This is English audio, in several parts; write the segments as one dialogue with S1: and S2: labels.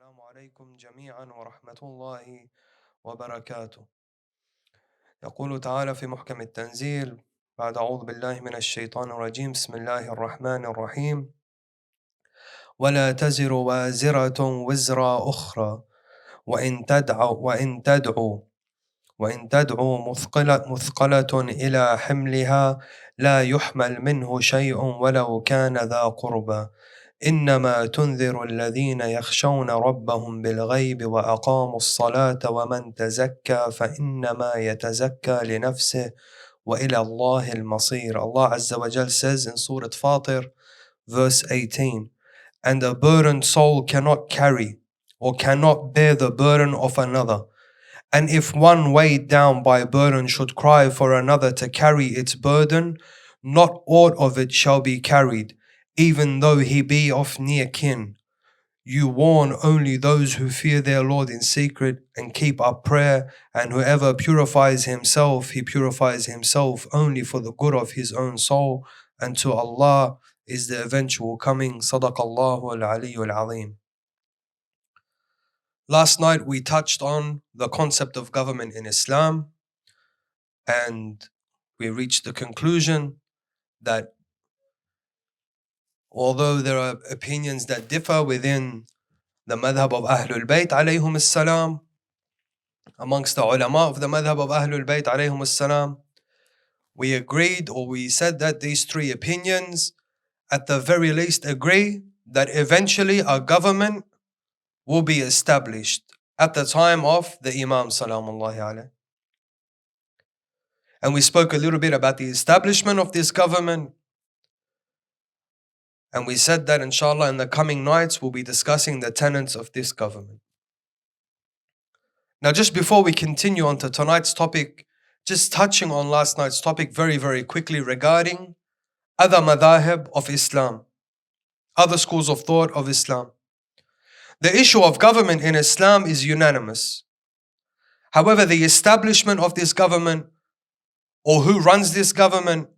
S1: السلام عليكم جميعا ورحمة الله وبركاته. يقول تعالى في محكم التنزيل بعد أعوذ بالله من الشيطان الرجيم بسم الله الرحمن الرحيم ولا تزر وازرة وزر أخرى وإن تدعو مثقلة إلى حملها لا يحمل منه شيء ولو كان ذا قربى إنما تنذر الذين يخشون ربهم بالغيب وأقاموا الصلاة ومن تزكى فإنما يتزكى لنفسه وإلى الله المصير. Allah Azza wa Jal says in Surah Fatir verse 18, and a burdened soul cannot carry or cannot bear the burden of another. And if one weighed down by burden should cry for another to carry its burden, not aught of it shall be carried, even though he be of near kin. You warn only those who fear their Lord in secret and keep up prayer, and whoever purifies himself, he purifies himself only for the good of his own soul, and to Allah is the eventual coming. Sadaqallahu al-Aliyyul Azim. Last night we touched on the concept of government in Islam, and we reached the conclusion that although there are opinions that differ within the madhab of Ahlul Bayt alayhum as-salam, amongst the ulama of the madhab of Ahlul Bayt alayhum as-salam, we agreed, or we said that these three opinions at the very least agree that eventually a government will be established at the time of the Imam salamullahi alayh. And we spoke a little bit about the establishment of this government. And we said that inshallah in the coming nights we'll be discussing the tenets of this government. Now just before we continue on to tonight's topic, just touching on last night's topic very, very quickly regarding other madhahib of Islam, other schools of thought of Islam. The issue of government in Islam is unanimous. However, the establishment of this government or who runs this government,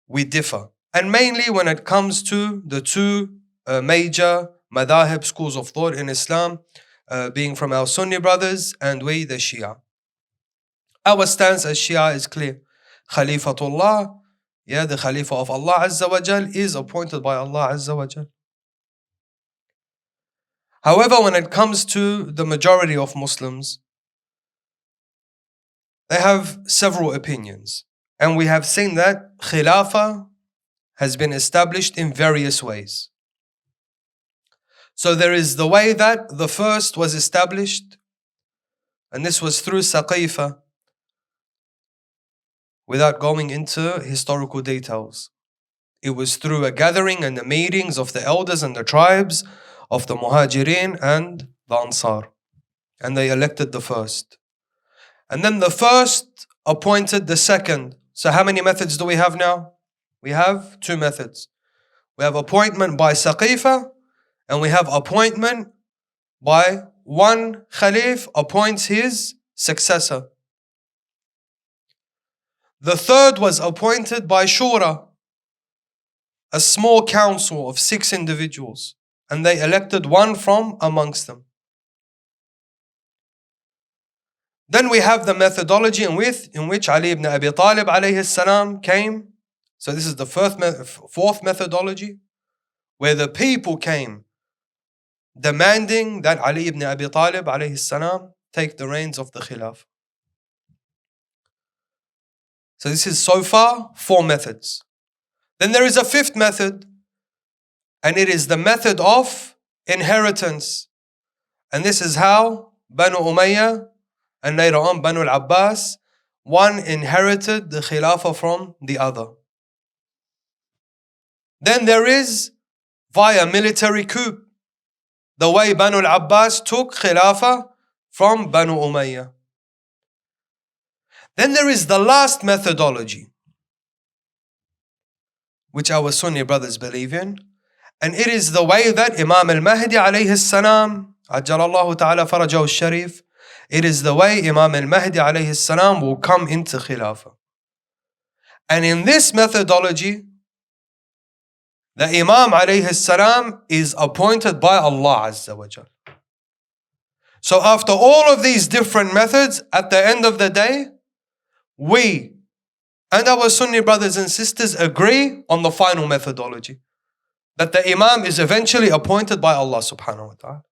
S1: we differ. And mainly when it comes to the two major madhahib schools of thought in Islam, being from our Sunni brothers and we the Shia. Our stance as Shia is clear. Khalifatullah, the Khalifa of Allah Azza wa Jal is appointed by Allah Azza wa Jal. However, when it comes to the majority of Muslims, they have several opinions. And we have seen that Khilafah has been established in various ways. So there is the way that the first was established, and this was through Saqifa, without going into historical details. It was through a gathering and the meetings of the elders and the tribes of the Muhajirin and the Ansar. And they elected the first. And then the first appointed the second. So how many methods do we have now? We have two methods. We have appointment by Saqifa, and we have appointment by one Khalif appoints his successor. The third was appointed by Shura, a small council of 6 individuals, and they elected one from amongst them. Then we have the methodology in which Ali ibn Abi Talib alayhi salam came. So this is the fourth methodology, where the people came demanding that Ali ibn Abi Talib alayhi salam take the reins of the Khilaf. So this is so far 4 methods. Then there is a 5th method, and it is the method of inheritance. And this is how Banu Umayyah and later on Banu al-Abbas, one inherited the Khilafah from the other. Then there is via military coup, the way Banu al-Abbas took Khilafah from Banu Umayyah. Then there is the last methodology, which our Sunni brothers believe in, and it is the way that Imam al-Mahdi alayhi salam, Ajjalallahu ta'ala farajahu al-Sharif, it is the way Imam al-Mahdi alayhi salam will come into Khilafah. And in this methodology, The Imam alayhi salam is appointed by Allah Azza wa Jal. So after all of these different methods, at the end of the day, we and our Sunni brothers and sisters agree on the final methodology. That the Imam is eventually appointed by Allah subhanahu wa ta'ala.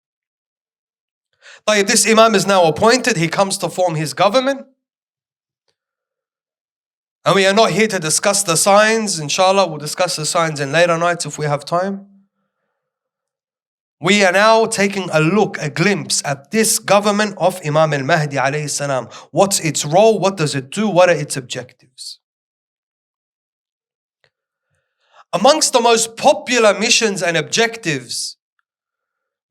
S1: Like this Imam is now appointed, he comes to form his government. And we are not here to discuss the signs. Inshallah, we'll discuss the signs in later nights if we have time. We are now taking a look, a glimpse at this government of Imam al-Mahdi alayhi salam. What's its role? What does it do? What are its objectives? Amongst the most popular missions and objectives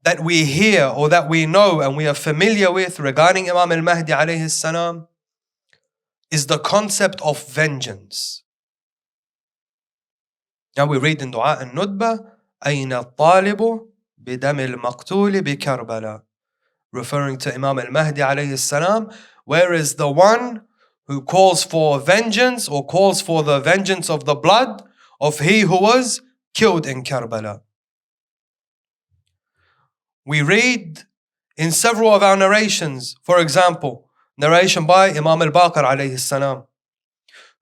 S1: that we hear or that we know and we are familiar with regarding Imam al-Mahdi alayhi salam is the concept of vengeance. Now we read in Dua al-Nudba, أين الطالب بدم المقتول بكربلاء, referring to Imam al-Mahdi alayhi salam, where is the one who calls for vengeance or calls for the vengeance of the blood of he who was killed in Karbala. We read in several of our narrations, for example, narration by Imam al-Baqir alayhi salam,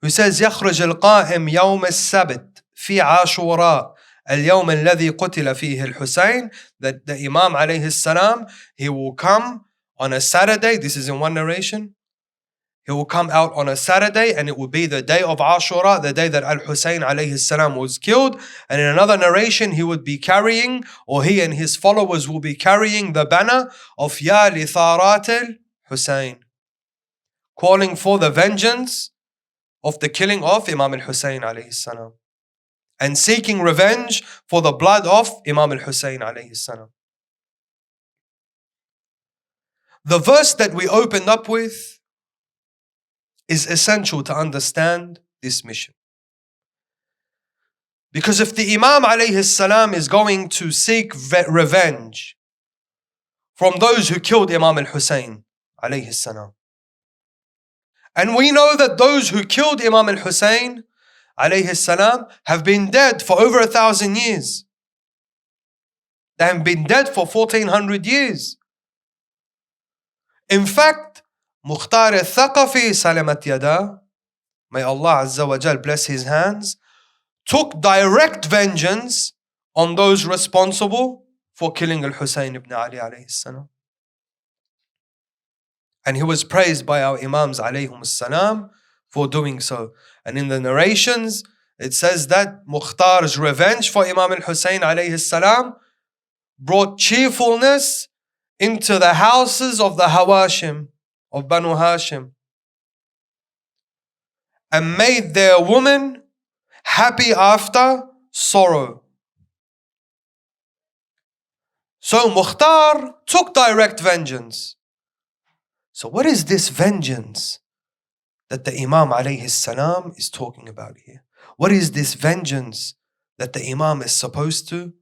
S1: who says, يخرج القائم يوم السبت في عاشوراء اليوم الذي قتل فيه الحسين, that the Imam alayhi salam, he will come on a Saturday, this is in one narration, he will come out on a Saturday and it will be the day of Ashura, the day that Al-Hussein alayhi salam was killed. And in another narration, he would be carrying, or he and his followers will be carrying the banner of Ya li Tharat al-Hussein, calling for the vengeance of the killing of Imam al-Hussein alayhi salam, and seeking revenge for the blood of Imam al-Hussein alayhi salam. The verse that we opened up with is essential to understand this mission. Because if the Imam alayhi salam is going to seek revenge from those who killed Imam al-Hussein alayhi salam, and we know that those who killed Imam al-Hussein alayhi salam have been dead for over 1,000 years. They have been dead for 1,400 years. In fact, Mukhtar al-Thaqafi salamat yada, may Allah Azza wa Jal bless his hands, took direct vengeance on those responsible for killing al-Hussein ibn Ali alayhi salam. And he was praised by our Imams alayhum salam for doing so. And in the narrations, it says that Mukhtar's revenge for Imam al-Hussein alayhi salam brought cheerfulness into the houses of the Hawashim, of Banu Hashim, and made their women happy after sorrow. So Mukhtar took direct vengeance. So what is this vengeance that the Imam alayhi salam is talking about here? What is this vengeance that the Imam is supposed to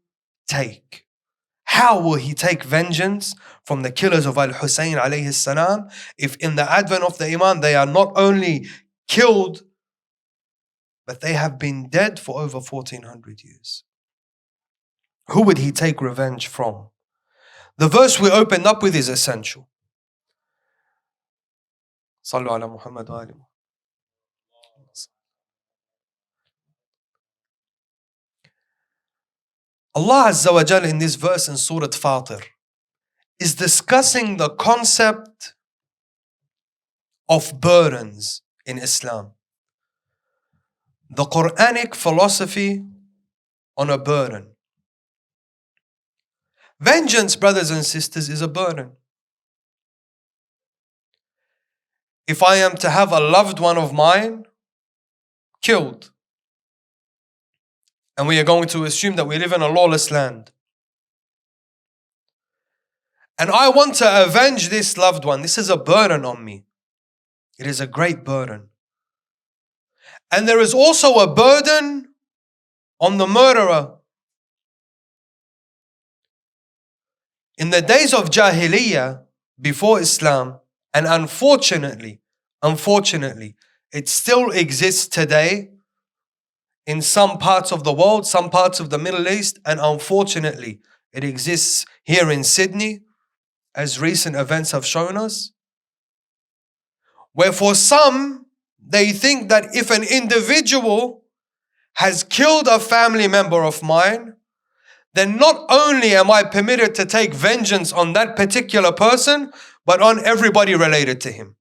S1: take? How will he take vengeance from the killers of Al-Hussein alayhi salam if in the advent of the Imam they are not only killed, but they have been dead for over 1,400 years? Who would he take revenge from? The verse we opened up with is essential. Sallu ala Muhammad wa ali Muhammad. Allah Azza wa Jal in this verse in Surah Fatir is discussing the concept of burdens in Islam. The Quranic philosophy on a burden. Vengeance, brothers and sisters, is a burden. If I am to have a loved one of mine killed, and we are going to assume that we live in a lawless land, and I want to avenge this loved one, this is a burden on me. It is a great burden. And there is also a burden on the murderer. In the days of Jahiliyyah, before Islam, and unfortunately, it still exists today in some parts of the world, some parts of the Middle East, and unfortunately, it exists here in Sydney, as recent events have shown us, where for some, they think that if an individual has killed a family member of mine, then not only am I permitted to take vengeance on that particular person, but on everybody related to him.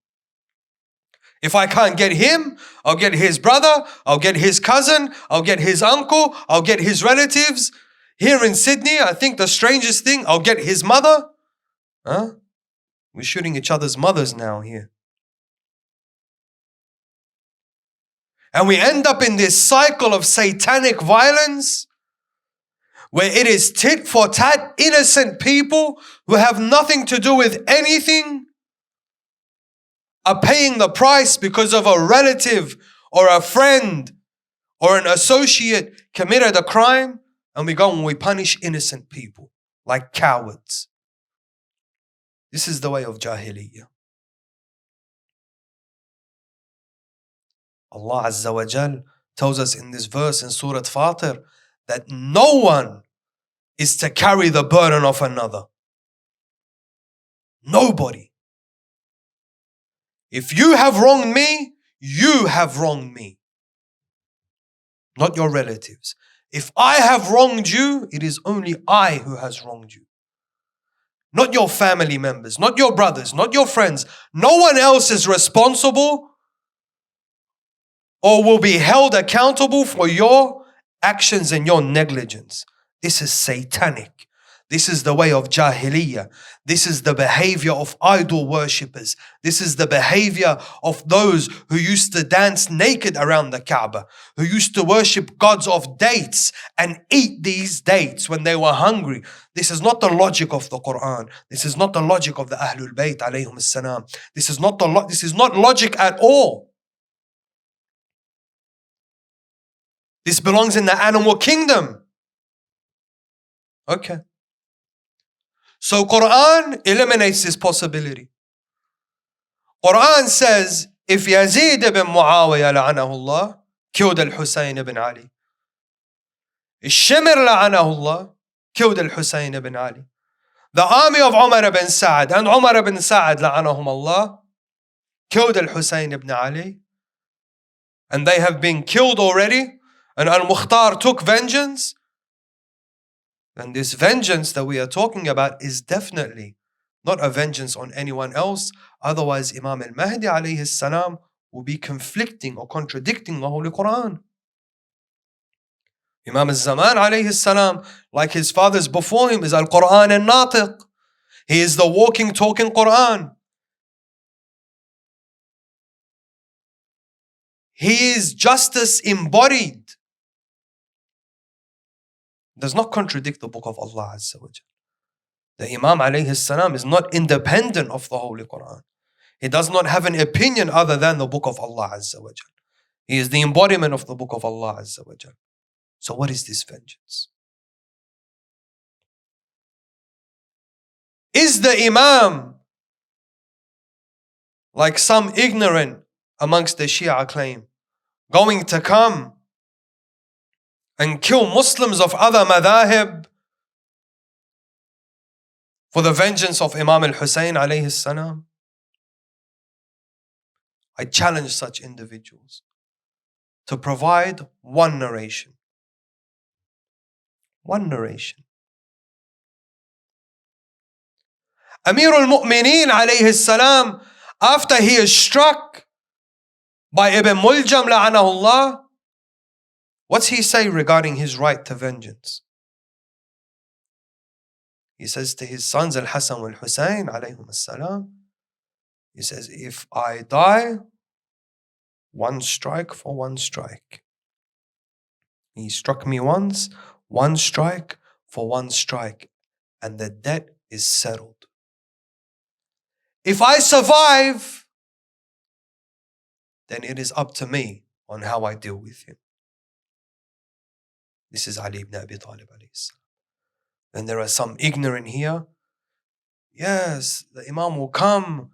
S1: If I can't get him, I'll get his brother, I'll get his cousin, I'll get his uncle, I'll get his relatives. Here in Sydney, I think the strangest thing, I'll get his mother. Huh? We're shooting each other's mothers now here. And we end up in this cycle of satanic violence where it is tit for tat, innocent people who have nothing to do with anything are paying the price because of a relative or a friend or an associate committed a crime, and we go and we punish innocent people like cowards. This is the way of Jahiliyyah. Allah Azza wa Jal tells us in this verse in Surah Fatir that no one is to carry the burden of another. Nobody. If you have wronged me, you have wronged me. Not your relatives. If I have wronged you, it is only I who has wronged you. Not your family members, not your brothers, not your friends. No one else is responsible or will be held accountable for your actions and your negligence. This is satanic. This is the way of Jahiliyyah. This is the behavior of idol worshippers. This is the behavior of those who used to dance naked around the Kaaba, who used to worship gods of dates and eat these dates when they were hungry. This is not the logic of the Quran. This is not the logic of the Ahlul Bayt alayhum as-salam. This is not logic at all. This belongs in the animal kingdom. Okay. So Quran eliminates this possibility. Quran says, if Yazid ibn Muawiyah la'anahullah killed al-Husayn ibn Ali, Shimr la'anahullah killed al-Husayn ibn Ali, the army of Umar ibn Sa'ad and Umar ibn Sa'ad la'anahum Allah killed al-Husayn ibn Ali, and they have been killed already, and Al-Mukhtar took vengeance. And this vengeance that we are talking about is definitely not a vengeance on anyone else. Otherwise, Imam al-Mahdi alayhi salam will be conflicting or contradicting the Holy Quran. Imam al-Zaman alayhi salam, like his fathers before him, is al-Quran al-Natiq. He is the walking, talking Quran. He is justice embodied. Does not contradict the book of Allah Azza wa Jal. The Imam alayhi salam is not independent of the Holy Quran. He does not have an opinion other than the book of Allah Azza wa Jal. He is the embodiment of the book of Allah Azza wa Jal. So what is this vengeance? Is the Imam, like some ignorant amongst the Shia claim, going to come and kill Muslims of other madhahib for the vengeance of Imam al-Hussein alayhi salam? I challenge such individuals to provide one narration. One narration. Amir al-Mu'mineen alayhi salam, after he is struck by Ibn Muljam la'anahullah, what's he say regarding his right to vengeance? He says to his sons Al-Hasan and Al-Husayn alayhum as-salam, he says, if I die, one strike for one strike. He struck me once, one strike for one strike, and the debt is settled. If I survive, then it is up to me on how I deal with him. This is Ali ibn Abi Talib alayhi salam. Then there are some ignorant here. Yes, the Imam will come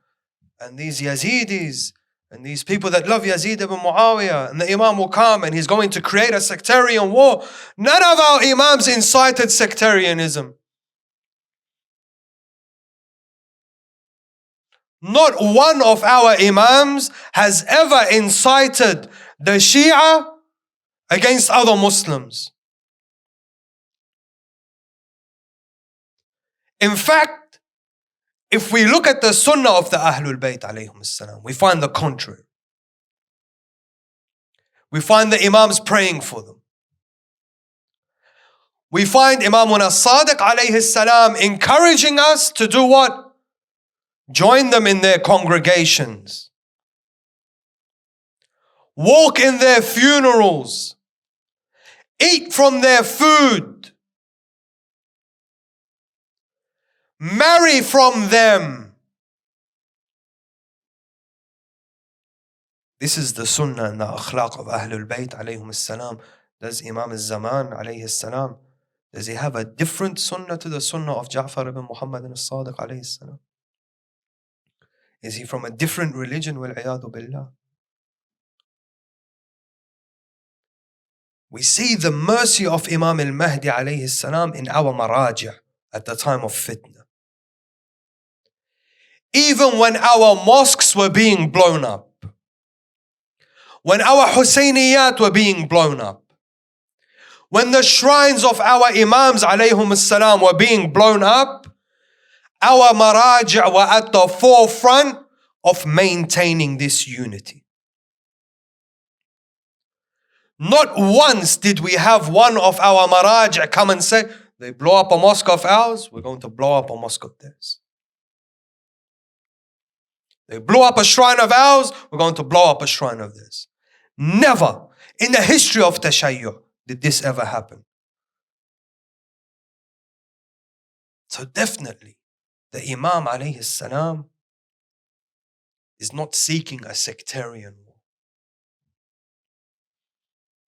S1: and these Yazidis And these people that love Yazid ibn Muawiyah, and the Imam will come and he's going to create a sectarian war. None of our Imams incited sectarianism. Not one of our Imams has ever incited the Shia against other Muslims. In fact, if we look at the Sunnah of the Ahlul Bayt alayhum salam, we find the contrary. We find the Imams praying for them. We find Imamuna Sadiq alayhi salam encouraging us to do what? Join them in their congregations. Walk in their funerals. Eat from their food. Marry from them. This is the sunnah and the akhlaq of Ahlul Bayt alayhum salam. Does Imam al-Zaman alayhi salam, does he have a different sunnah to the sunnah of Ja'far ibn Muhammad al-Sadiq alayhi salam? Is he from a different religion? Wal-'iyadu billah. We see the mercy of Imam al-Mahdi alayhi salam in our maraji' at the time of fitna. Even when our mosques were being blown up, when our Husayniyat were being blown up, when the shrines of our Imams alayhum salam were being blown up, our maraji' were at the forefront of maintaining this unity. Not once did we have one of our maraji' come and say, they blow up a mosque of ours, we're going to blow up a mosque of theirs. They blew up a shrine of ours, we're going to blow up a shrine of theirs. Never in the history of Tashayyu' did this ever happen. So definitely, the Imam alayhi salam is not seeking a sectarian war.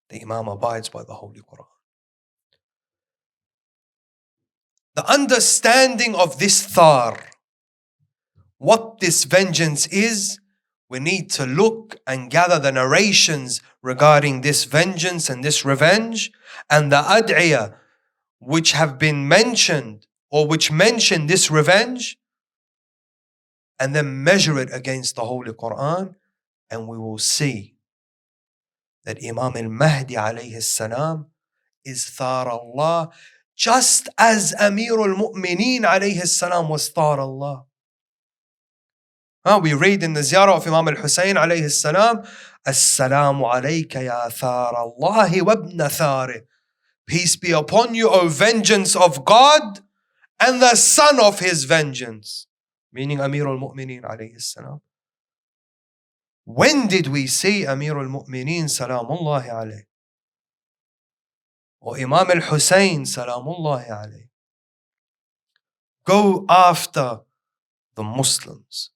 S1: The Imam abides by the Holy Quran. The understanding of this thar, what this vengeance is, we need to look and gather the narrations regarding this vengeance and this revenge, and the ad'iyah which have been mentioned or which mention this revenge, and then measure it against the Holy Quran, and we will see that Imam al-Mahdi alayhi salam is thar Allah, just as Amir al-Mu'mineen alayhi salam was thar Allah. We read in the ziyarah of Imam al-Husayn alayhi salam, As-salamu alayka ya thar Allahi wa ibn thari. Peace be upon you, O vengeance of God and the son of his vengeance. Meaning Amir al-Mu'mineen alayhi salam. When did we see Amir al-Mu'mineen salamullahi alayhi or Imam al-Husayn salamullahi alayhi go after the Muslims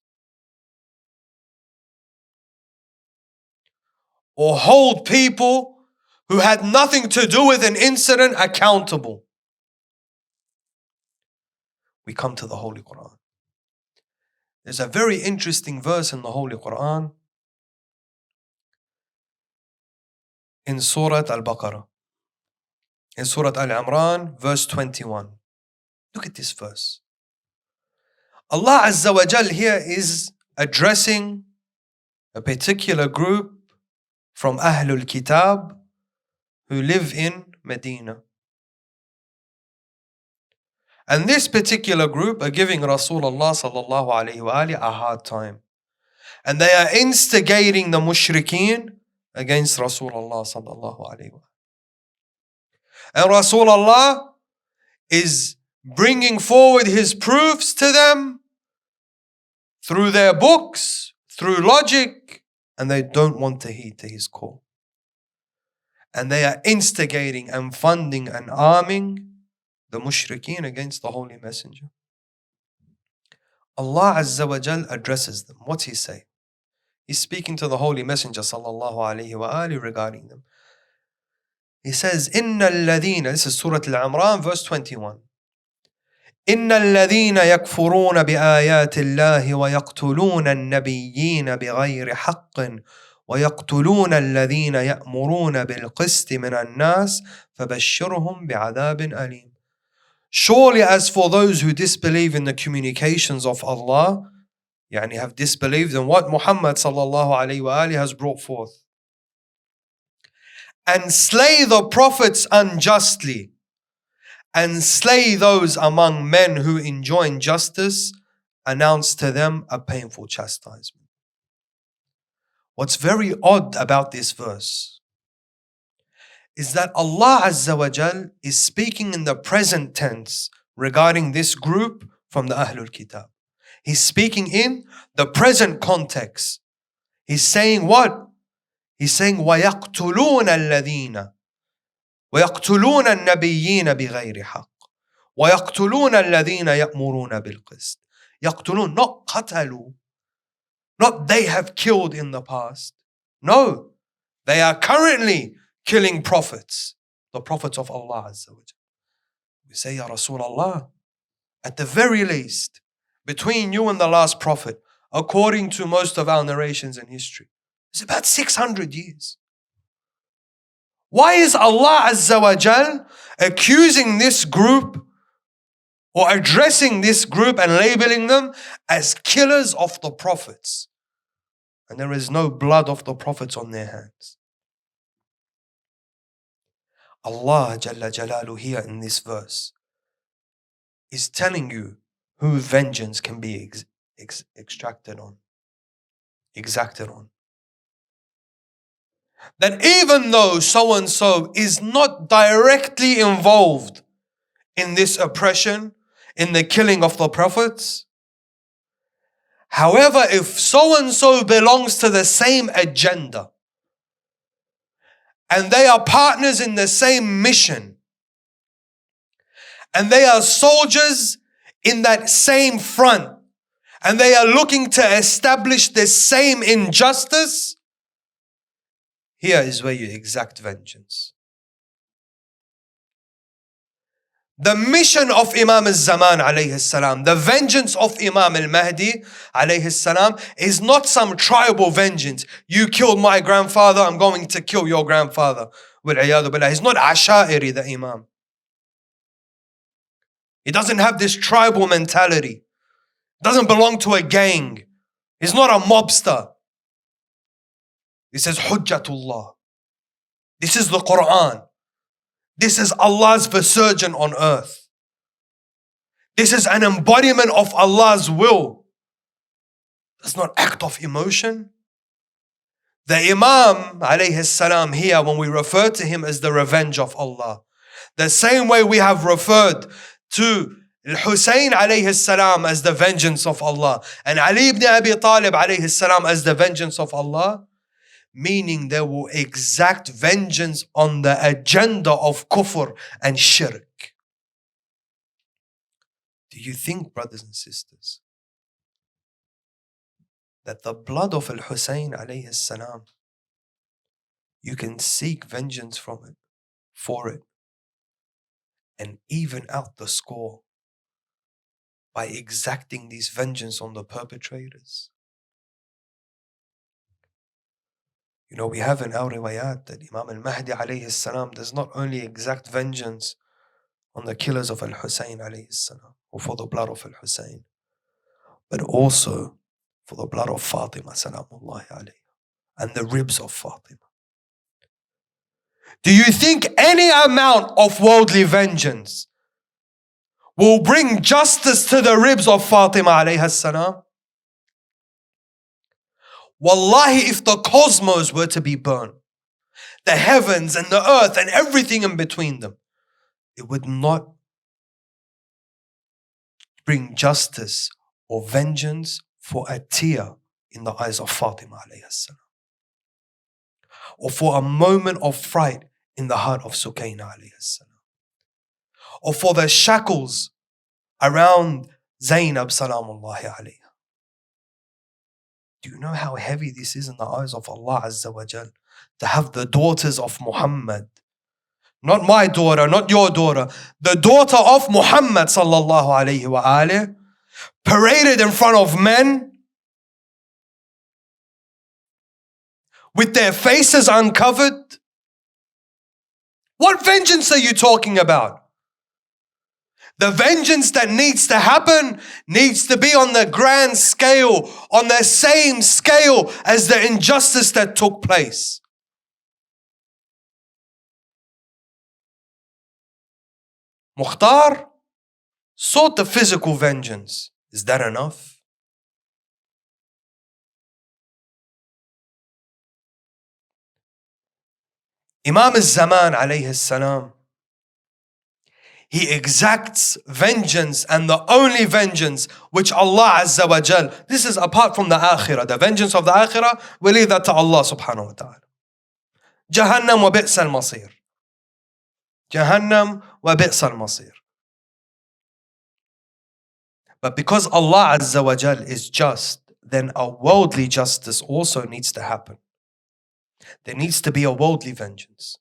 S1: or hold people who had nothing to do with an incident accountable? We come to the Holy Quran. There's a very interesting verse in the Holy Quran in Surah Al-Baqarah, in Surah Al-Imran, verse 21. Look at this verse. Allah Azza wa Jal here is addressing a particular group from Ahlul Kitab who live in Medina. And this particular group are giving Rasulullah sallallahu alayhi wa alihi a hard time. And they are instigating the mushrikeen against Rasulullah sallallahu alayhi wa. And Rasulullah is bringing forward his proofs to them through their books, through logic, and they don't want to heed to his call. And they are instigating and funding and arming the mushrikeen against the Holy Messenger. Allah Azza wa Jal addresses them. What's he say? He's speaking to the Holy Messenger sallallahu alayhi wa alihi regarding them. He says, Inna alladhina, this is Surah Al-Imran, verse 21. إن الذين يكفرون بآيات الله ويقتلون النبيين بغير حق ويقتلون الذين يأمرون بالقسط من الناس فبشرهم بعذاب أليم. Surely as for those who disbelieve in the communications of Allah, يعني have disbelieved in what Muhammad sallallahu alayhi wa alihi has brought forth, and slay the prophets unjustly, and slay those among men who enjoin justice, announce to them a painful chastisement. What's very odd about this verse is that Allah Azza wa Jal is speaking in the present tense regarding this group from the Ahlul Kitab. He's speaking in the present context. He's saying what? He's saying وَيَقْتُلُونَ الَّذِينَ وَيَقْتُلُونَ النَّبِيِّينَ بِغَيْرِ حَقٍّ وَيَقْتُلُونَ الَّذِينَ يَأْمُرُونَ بِالْقِسْطِ. يَقْتُلُون, not قَتَلُوا, not they have killed in the past. No, they are currently killing prophets, the prophets of Allah Azza wa Jal. We say, Ya Rasulullah, at the very least, between you and the last prophet, according to most of our narrations in history, it's about 600 years. Why is Allah Azza wa Jal accusing this group or addressing this group and labeling them as killers of the prophets? And there is no blood of the prophets on their hands. Allah Jalla Jalalu here in this verse is telling you who vengeance can be exacted on. That even though so-and-so is not directly involved in this oppression, in the killing of the prophets, however, if so-and-so belongs to the same agenda, and they are partners in the same mission, and they are soldiers in that same front, and they are looking to establish the same injustice, here is where you exact vengeance. The mission of Imam al-Zaman alayhi salam, the vengeance of Imam al-Mahdi alayhi salam, is not some tribal vengeance. You killed my grandfather, I'm going to kill your grandfather. Wal-'iyadhu billah. He's not Asha'iri, the Imam. He doesn't have this tribal mentality. Doesn't belong to a gang. He's not a mobster. He says, Hujjatullah. This is the Quran. This is Allah's visurgent on earth. This is an embodiment of Allah's will. It's not act of emotion. The Imam alayhi salam here, when we refer to him as the revenge of Allah, the same way we have referred to Al-Hussein alayhi salam as the vengeance of Allah, and Ali ibn Abi Talib alayhi salam as the vengeance of Allah, meaning they will exact vengeance on the agenda of kufr and shirk. Do you think, brothers and sisters, that the blood of Al-Hussein alayhi salam, you can seek vengeance from it, for it, and even out the score by exacting these vengeance on the perpetrators? You know, we have in our riwayat that Imam al-Mahdi alayhi salam does not only exact vengeance on the killers of Al-Hussein alayhi salam, or for the blood of Al-Hussein, but also for the blood of Fatima salamullahi alayha, and the ribs of Fatima. Do you think any amount of worldly vengeance will bring justice to the ribs of Fatima alayha salam? Wallahi, if the cosmos were to be burned, the heavens and the earth and everything in between them, it would not bring justice or vengeance for a tear in the eyes of Fatima alayhi salam, or for a moment of fright in the heart of Sukaina alayhi salam, or for the shackles around Zainab salamullahi alayha. Do you know how heavy this is in the eyes of Allah Azza wa Jal? To have the daughters of Muhammad not my daughter, not your daughter, the daughter of Muhammad sallallahu alayhi wa alih, paraded in front of men with their faces uncovered? What vengeance are you talking about? The vengeance that needs to happen needs to be on the grand scale, on the same scale as the injustice that took place. Mukhtar sought the physical vengeance. Is that enough? Imam al-Zaman alayhi salam, he exacts vengeance, and the only vengeance which Allah Azza wa Jal, this is apart from the akhirah, the vengeance of the akhirah, we leave that to Allah subhanahu wa ta'ala. Jahannam wa bi'sa al-masir. Jahannam wa bi'sa al-masir. But because Allah Azza wa Jal is just, then a worldly justice also needs to happen. There needs to be a worldly vengeance.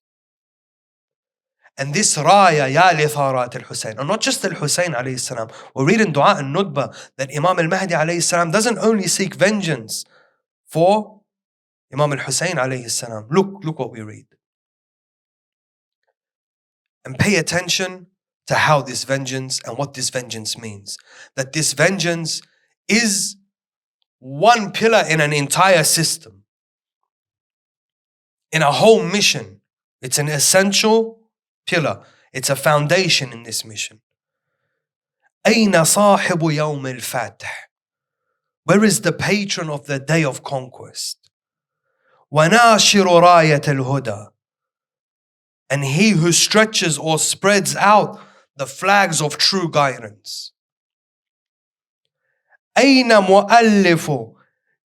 S1: And this raya ya li tharat al-Husayn, and not just al-Husayn alayhi salam. We read in Dua al-Nudba that Imam al-Mahdi alayhi salam doesn't only seek vengeance for Imam al-Husayn alayhi salam. Look what we read. And pay attention to how this vengeance and what this vengeance means. That this vengeance is one pillar in an entire system, in a whole mission. It's an essential pillar. It's a foundation in this mission. أين صاحب يوم الفتح? Where is the patron of the day of conquest? وناشر راية الهدى, and he who stretches or spreads out the flags of true guidance. أين مؤلف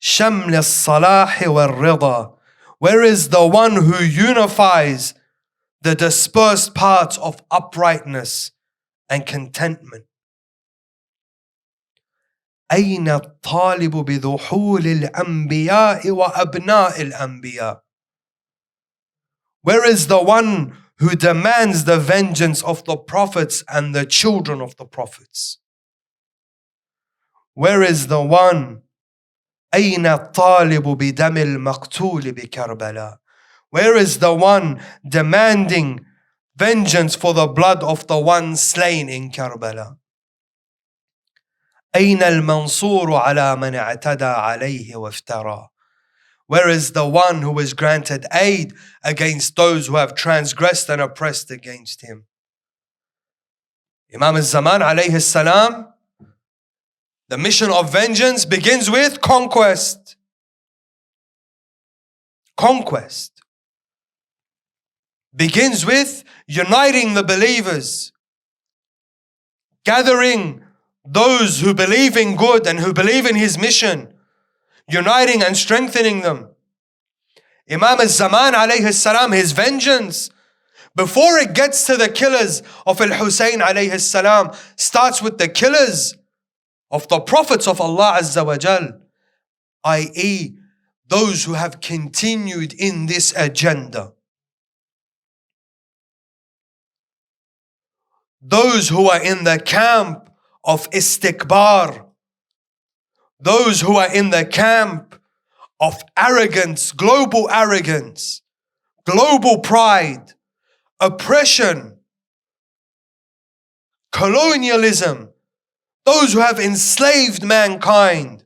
S1: شمل الصلاح والرضا? Where is the one who unifies the dispersed parts of uprightness and contentment? أين الطالب بذحول الأنبياء وأبناء الأنبياء? Where is the one who demands the vengeance of the prophets and the children of the prophets? Where is the one? أين الطالب بدم المقتول بكربلاء? Where is the one demanding vengeance for the blood of the one slain in Karbala? أين المنصور على من اعتدى عليه وافترى? Where is the one who is granted aid against those who have transgressed and oppressed against him? Imam al-Zaman alayhi salam, the mission of vengeance begins with conquest. Conquest begins with uniting the believers, gathering those who believe in good and who believe in his mission, uniting and strengthening them. Imam al-Zaman alayhi salam, his vengeance, before it gets to the killers of al-Husayn alayhi salam, starts with the killers of the prophets of Allah Azza wa Jal, i.e. those who have continued in this agenda. Those who are in the camp of istikbar, those who are in the camp of arrogance, global pride, oppression, colonialism, those who have enslaved mankind,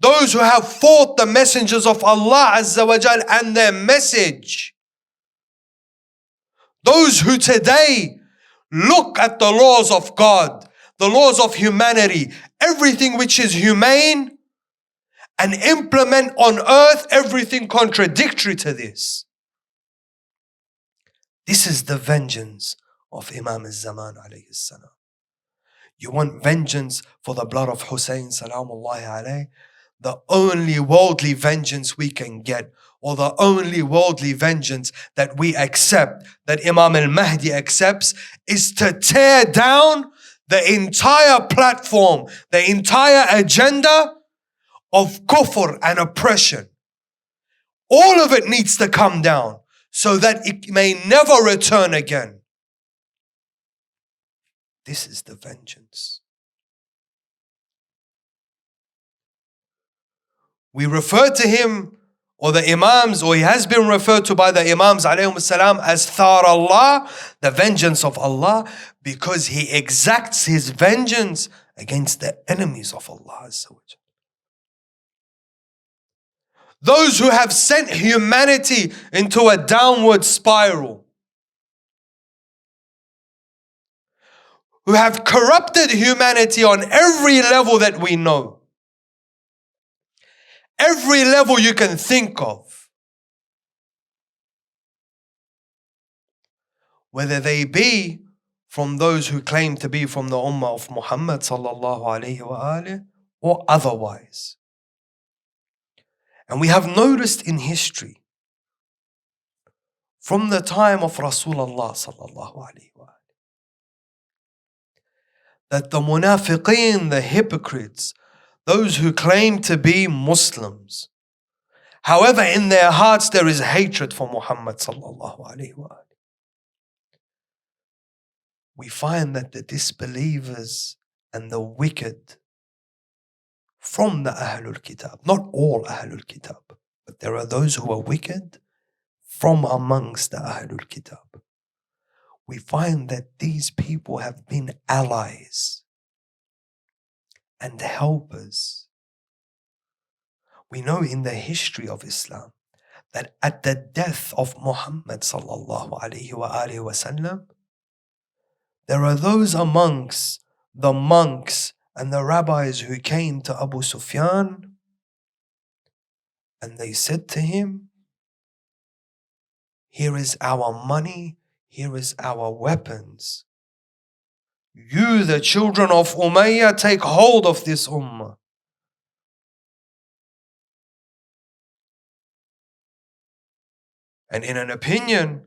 S1: those who have fought the messengers of Allah Azza wa Jal and their message, those who today look at the laws of God, the laws of humanity, everything which is humane, and implement on earth everything contradictory to this. This is the vengeance of Imam al-Zaman alayhi salam. You want vengeance for the blood of Hussein salamullahi alayhi? The only worldly vengeance we can get, or the only worldly vengeance that we accept, that Imam al-Mahdi accepts, is to tear down the entire platform, the entire agenda of kufr and oppression. All of it needs to come down so that it may never return again. This is the vengeance. We refer to him, or the Imams, or he has been referred to by the Imams alayhim salam as Thar Allah, the vengeance of Allah, because he exacts his vengeance against the enemies of Allah Azza wa Jal. Those who have sent humanity into a downward spiral, who have corrupted humanity on every level that we know. Every level you can think of. Whether they be from those who claim to be from the Ummah of Muhammad sallallahu alayhi wa alihi, or otherwise. And we have noticed in history, from the time of Rasulullah sallallahu alayhi wa alihi, that the munafiqeen, the hypocrites, those who claim to be Muslims, however in their hearts there is hatred for Muhammad sallallahu alayhi wa alihi, we find that the disbelievers and the wicked from the Ahlul Kitab, not all Ahlul Kitab, but there are those who are wicked from amongst the Ahlul Kitab. We find that these people have been allies and helpers. We know in the history of Islam that at the death of Muhammad sallallahu alayhi wa alihi wa sallam, there are those amongst the monks and the rabbis who came to Abu Sufyan and they said to him, here is our money, here is our weapons. You, the children of Umayyah, take hold of this ummah. And in an opinion,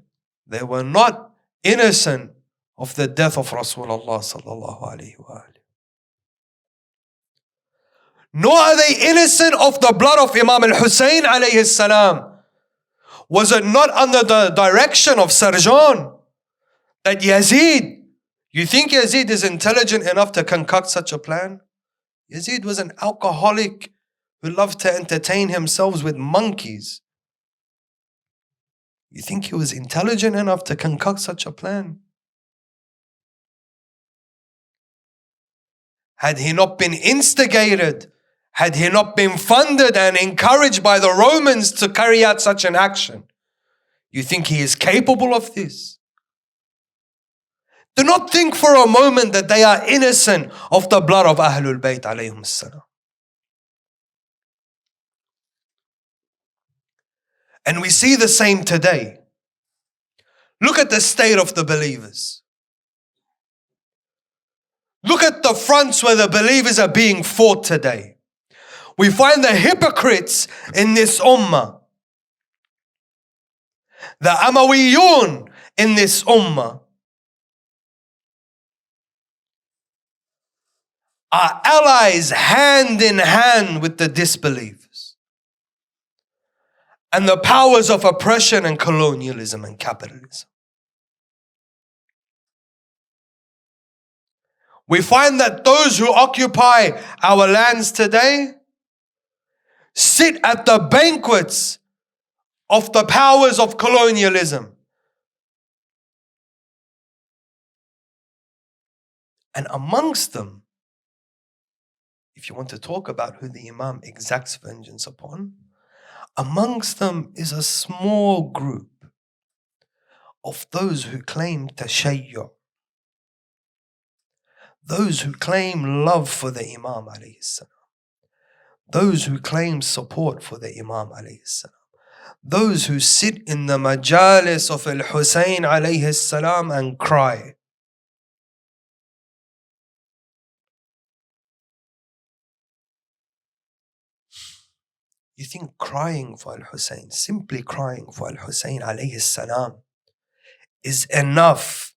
S1: they were not innocent of the death of Rasulullah sallallahu alayhi wa alihi. Nor are they innocent of the blood of Imam al-Hussein alayhi salam. Was it not under the direction of Sarjan that Yazid, you think Yazid is intelligent enough to concoct such a plan? Yazid was an alcoholic who loved to entertain himself with monkeys. You think he was intelligent enough to concoct such a plan? Had he not been instigated, had he not been funded and encouraged by the Romans to carry out such an action, you think he is capable of this? Do not think for a moment that they are innocent of the blood of Ahlul Bayt alayhim salam. And we see the same today. Look at the state of the believers. Look at the fronts where the believers are being fought today. We find the hypocrites in this ummah. The Amawiyun in this ummah are allies hand in hand with the disbelievers and the powers of oppression and colonialism and capitalism. We find that those who occupy our lands today sit at the banquets of the powers of colonialism. And amongst them, if you want to talk about who the Imam exacts vengeance upon, amongst them is a small group of those who claim tashayyu', those who claim love for the Imam alayhi salam, those who claim support for the Imam alayhi salam, those who sit in the majalis of al-Hussein alayhi salam and cry. You think crying for al-Hussein, simply crying for al-Hussein alayhi salam, is enough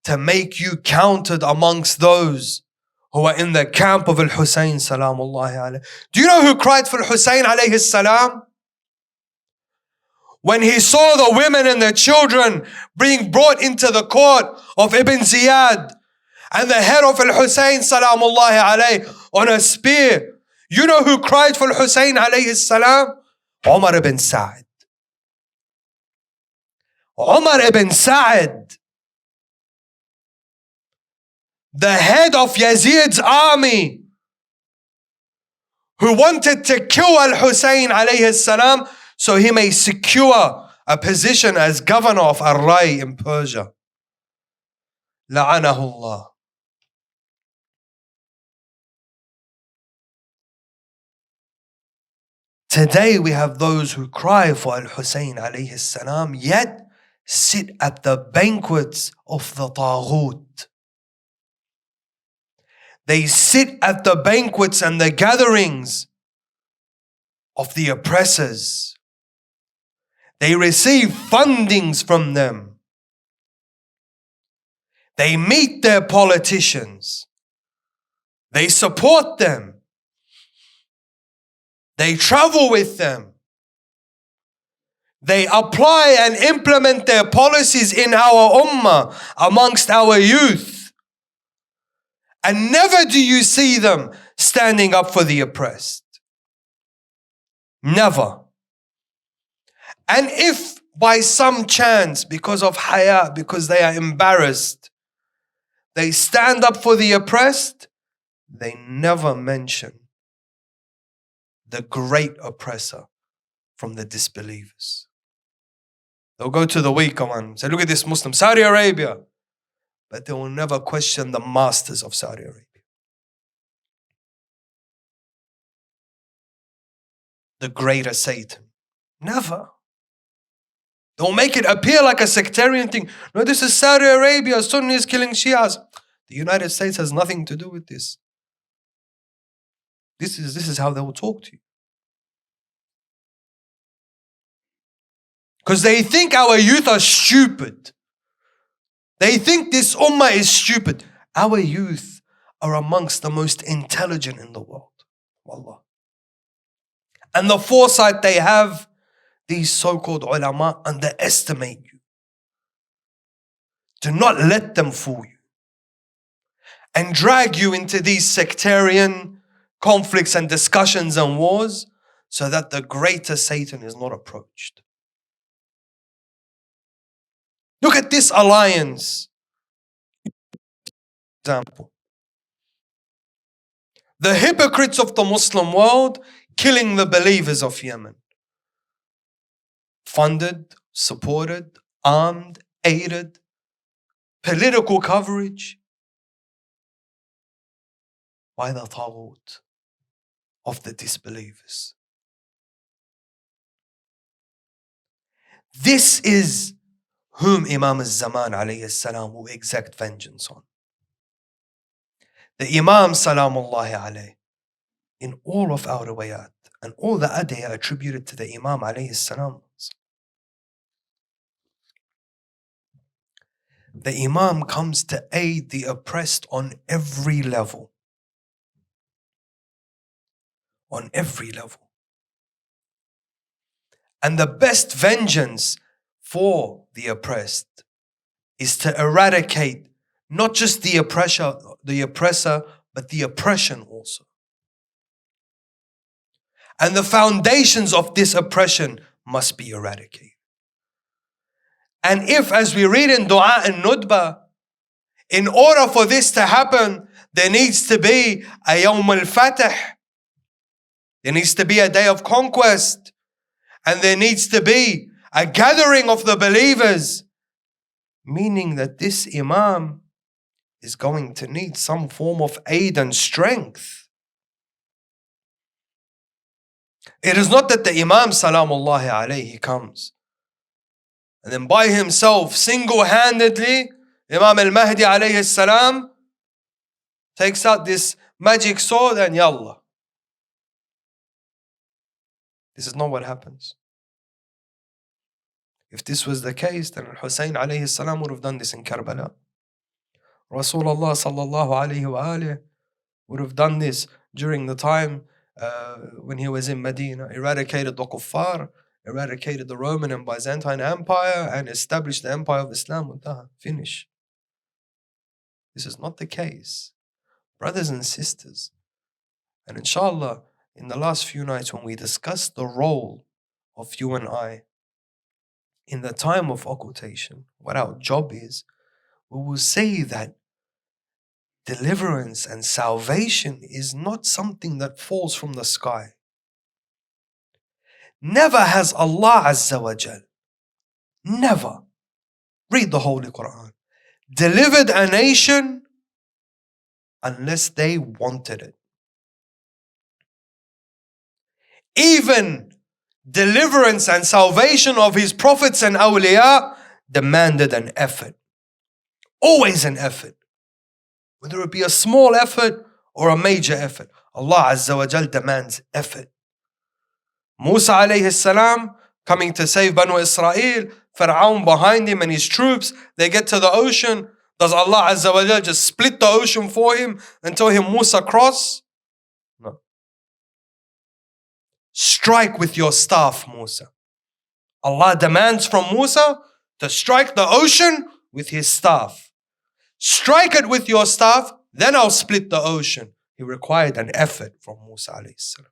S1: to make you counted amongst those who are in the camp of al-Hussein salamullahi alayhi? Do you know who cried for al-Hussein alayhi salam? when he saw the women and the children being brought into the court of Ibn Ziyad and the head of Al-Hussein salamullahi alayhi on a spear, you know who cried for Al-Hussein alayhi salam? Umar ibn Sa'd. Umar ibn Sa'd, the head of Yazid's army, who wanted to kill Al-Hussein alayhi salam so he may secure a position as governor of Ar-Ray in Persia. La'anahu Allah. Today we have those who cry for Al-Hussein alayhi salam, yet sit at the banquets of the Taghut. They sit at the banquets and the gatherings of the oppressors. They receive fundings from them. They meet their politicians. They support them. They travel with them. They apply and implement their policies in our ummah amongst our youth. And never do you see them standing up for the oppressed. Never. And if by some chance, because of haya, because they are embarrassed, they stand up for the oppressed, they never mention the great oppressor from the disbelievers. They'll go to the weaker one, say, look at this Muslim, Saudi Arabia. But they will never question the masters of Saudi Arabia. The greater Satan. Never. They'll make it appear like a sectarian thing. No, this is Saudi Arabia, Sunnis killing Shias. The United States has nothing to do with this. This is how they will talk to you. Because they think our youth are stupid. They think this ummah is stupid. Our youth are amongst the most intelligent in the world. Wallah. And the foresight they have, these so-called ulama underestimate you. Do not let them fool you and drag you into these sectarian conflicts and discussions and wars so that the greater Satan is not approached. Look at this alliance. Example. The hypocrites of the Muslim world killing the believers of Yemen. Funded, supported, armed, aided, political coverage by the Taghut of the disbelievers. This is whom Imam al-Zaman alayhi salam will exact vengeance on. The Imam salamullahi alayhi, in all of our riwayat and all the adiyah attributed to the Imam alayhi salam, the Imam comes to aid the oppressed on every level. On every level. And the best vengeance for the oppressed is to eradicate not just the oppressor, but the oppression also. And the foundations of this oppression must be eradicated. And if, as we read in Dua and Nudba, in order for this to happen, there needs to be a Yawm al-Fatah. There needs to be a day of conquest. And there needs to be a gathering of the believers. Meaning that this Imam is going to need some form of aid and strength. It is not that the Imam salamullahi alayhi comes and then by himself, single-handedly, Imam al-Mahdi alayhi salam takes out this magic sword and yallah. This is not what happens. If this was the case, then Hussein alayhi salam would have done this in Karbala. Rasulullah sallallahu alayhi wa alayhi would have done this during the time when he was in Medina, eradicated the kuffar eradicated the Roman and Byzantine Empire and established the Empire of Islam. Finish. This is not the case. Brothers and sisters, and inshallah, in the last few nights when we discuss the role of you and I in the time of occultation, what our job is, we will say that deliverance and salvation is not something that falls from the sky. Never has Allah Azza wa Jal, never, read the Holy Quran, delivered a nation unless they wanted it. Even deliverance and salvation of his prophets and awliya demanded an effort. Always an effort. Whether it be a small effort or a major effort, Allah Azza wa Jal demands effort. Musa alayhi salam coming to save Banu Israel, Fir'aun behind him and his troops, they get to the ocean. Does Allah Azza wa Jal just split the ocean for him and tell him, Musa, cross? No. Strike with your staff, Musa. Allah demands from Musa to strike the ocean with his staff. Strike it with your staff, then I'll split the ocean. He required an effort from Musa alayhi salam.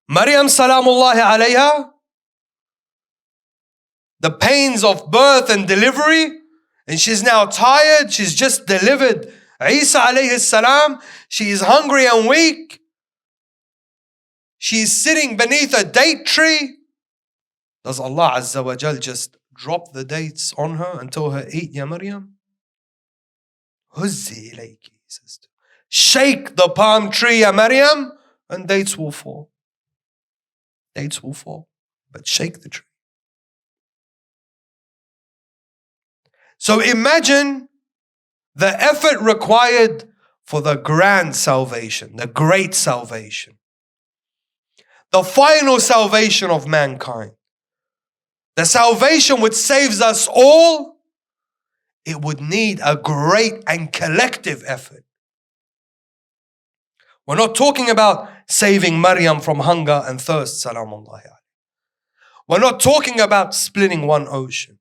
S1: Maryam salamullahi alayha, the pains of birth and delivery, and she's now tired, she's just delivered Isa alayhi salam, she is hungry and weak. She's sitting beneath a date tree. Does Allah Azza wa Jal just drop the dates on her and tell her, eat ya Maryam? Huzzi ilayki, he says. Shake the palm tree, ya Maryam, and dates will fall. Dates will fall, but shake the tree. So imagine the effort required for the grand salvation, the great salvation, the final salvation of mankind, the salvation which saves us all. It would need a great and collective effort. We're not talking about saving Maryam from hunger and thirst, salamullahi alayhi. We're not talking about splitting one ocean.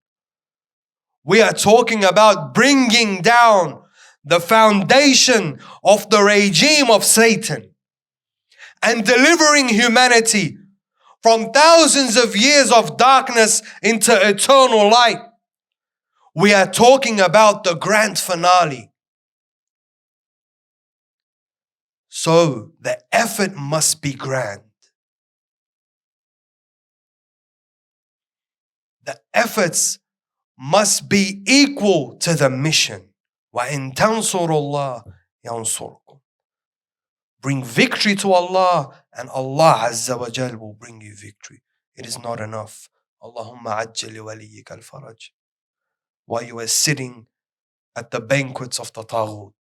S1: We are talking about bringing down the foundation of the regime of Satan and delivering humanity from thousands of years of darkness into eternal light. We are talking about the grand finale. So the effort must be grand. The efforts must be equal to the mission. وَإِن تَنْصُرُوا اللَّهَ يَنْصُرْكُمْ. Bring victory to Allah, and Allah Azza wa Jal will bring you victory. It is not enough. Allahumma ajjal waliyyika al-faraj. While you are sitting at the banquets of the Taghut.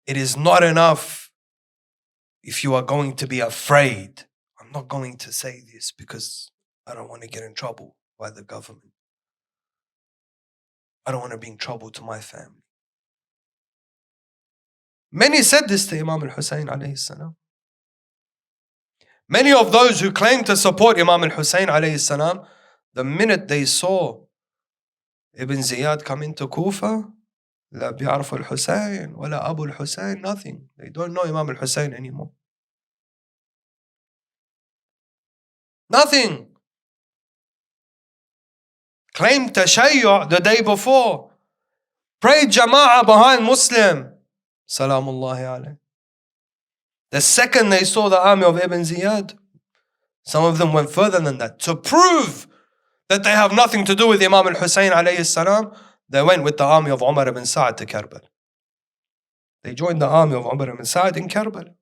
S1: It is not enough if you are going to be afraid. I'm not going to say this because I don't want to get in trouble by the government. I don't want to bring trouble to my family. Many said this to Imam al-Hussein alayhi salam. Many of those who claim to support Imam al-Hussein alayhi salam, the minute they saw Ibn Ziyad come into Kufa, لا بيعرفوا الحسين ولا أبو الحسين, nothing. They don't know Imam al-Hussein anymore. Nothing. Claimed tashayyu' the day before. Prayed jama'ah behind Muslim. Salamullahi alayhi. The second they saw the army of Ibn Ziyad, some of them went further than that. To prove that they have nothing to do with Imam al-Hussein alayhi salam, they went with the army of Umar ibn Sa'd to Karbala. They joined the army of Umar ibn Sa'd in Karbala.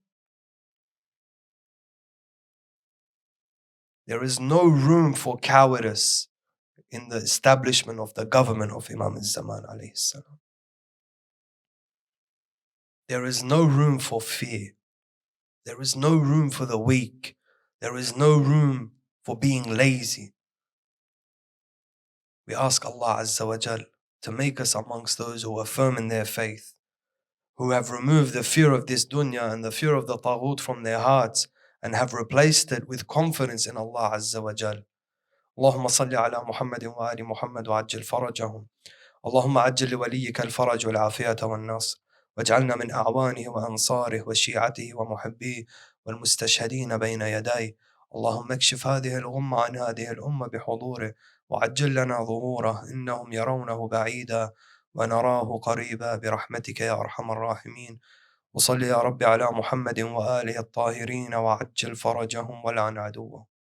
S1: There is no room for cowardice in the establishment of the government of Imam al-Zaman alayhi salam. There is no room for fear. There is no room for the weak. There is no room for being lazy. We ask Allah Azza wa Jal to make us amongst those who are firm in their faith, who have removed the fear of this dunya and the fear of the taghut from their hearts and have replaced it with confidence in Allah Azza wa Jal. اللهم صل على محمد وآل محمد وعجل فرجهم. اللهم عجل لوليك الفرج والعافية والنصر، واجعلنا من أعوانه وأنصاره وشيعته ومحبيه والمستشهدين بين يديه. اللهم اكشف هذه الغمة عن هذه الأمة بحضوره، وعجل لنا ظهوره، إنهم يرونه بعيدا ونراه قريبا برحمتك يا أرحم الراحمين. وصل يا رب على محمد وآله الطاهرين وعجل فرجهم ولعن عدوهم.